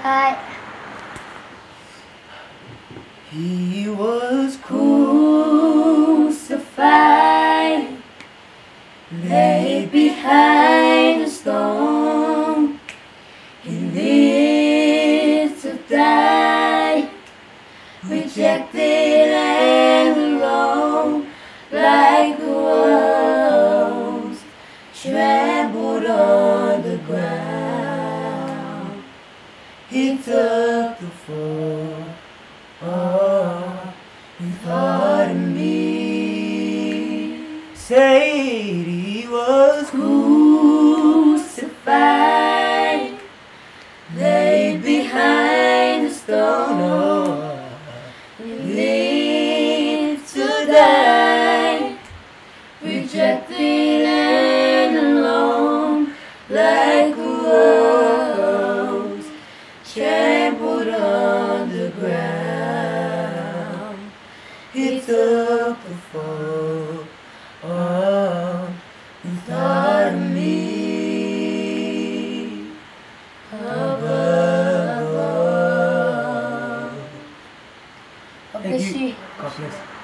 Hi. He was crucified, laid behind a stone. He lived to die, rejected and alone, like the world's trampled on the ground. He took the fall. He thought of me, said he was crucified, laid behind a stone. Oh, he lived to die, rejected and alone, like the rose trampled on the ground. He took the fall, he thought of me above all. Thank you. God bless.